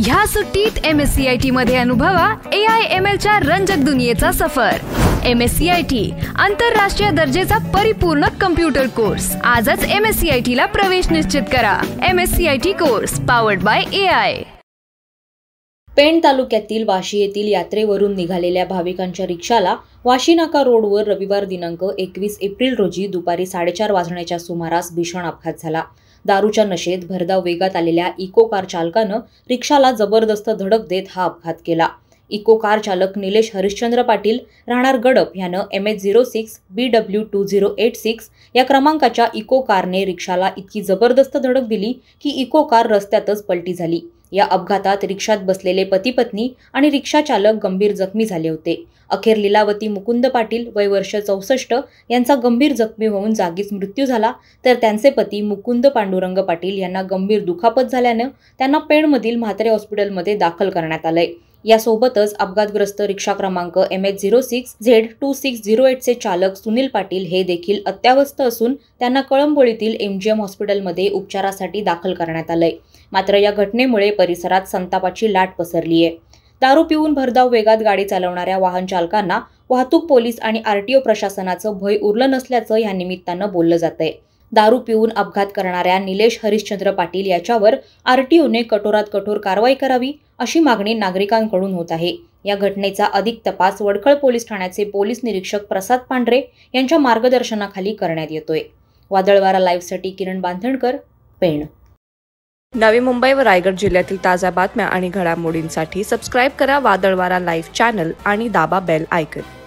ह्या सुट्टीत MSCIT मध्ये अनुभवा AI/ML च्या रंजक दुनियेचा सफर। MSCIT आंतरराष्ट्रीय दर्जेचा परिपूर्ण कम्प्युटर कोर्स। आजच MSCIT ला प्रवेश निश्चित करा। MSCIT course powered by AI। Pen तालुक्यातील वाशी येथील यात्रेवरून निघालेल्या भाविकांच्या रिक्षाला वाशी नाका रोडवर रविवार दिनांक 21 एप्रिल रोजी दुपारी 4:30 वाजण्याच्या सुमारास भीषण अपघात झाला। दारूच्या नशेत भरधाव वेगात आलेल्या इको कार चालकानं रिक्षाला जबरदस्त धडक देत हा अपघात केला। इको कार चालक निलेश हरिश्चंद्र पाटील राहणार गडप यानं MH06 BW 2086 या क्रमांकाच्या इको कारने रिक्षाला इतकी जबरदस्त धडक दिली की इको कार रस्त्यातच पलटी झाली। या अपघातात रिक्षात बसलेले पती पत्नी आणि रिक्षा चालक गंभीर जखमी झाले होते। अखेर लीलावती मुकुंद पाटील वय वर्ष 64 यांचा गंभीर जखमी होऊन जागीच मृत्यू झाला, तर त्यांचे पती मुकुंद पांडुरंग पाटील यांना गंभीर दुखापत झाल्यानं त्यांना पेणमधील म्हात्रे हॉस्पिटलमध्ये दाखल करण्यात आलंय। यासोबतच अपघातग्रस्त रिक्षा क्रमांक MH06 Z2608 चे चालक सुनील पाटील हे देखील अत्यावस्थ असून त्यांना कळंबोळीतील MGM हॉस्पिटलमध्ये उपचारासाठी दाखल करण्यात आलंय। मात्र या घटनेमुळे परिसरात संतापाची लाट पसरली आहे। दारू पिऊन भरधाव वेगात गाडी चालवणाऱ्या वाहन चालकांना वाहतूक पोलीस आणि RTO प्रशासनाचं भय उरलं नसल्याचं या निमित्तानं बोललं जातंय। दारू पिऊन अपघात करणाऱ्या निलेश हरिश्चंद्र पाटील याच्यावर RTOने कठोरात कठोर कारवाई करावी अशी मागणी नागरिकांकडून होत आहे। या घटनेचा अधिक तपास वडखळ पोलीस ठाण्याचे पोलीस निरीक्षक प्रसाद पांढरे यांच्या मार्गदर्शनाखाली करण्यात येतोय। वादळवारा लाईव्हसाठी किरण बांधणकर, पेण। नवी मुंबई व रायगड जिल्ह्यातील ताज्या बातम्या आणि घडामोडींसाठी सबस्क्राईब करा वादळवारा लाईव्ह चॅनल आणि दाबा बेल आयकॉन।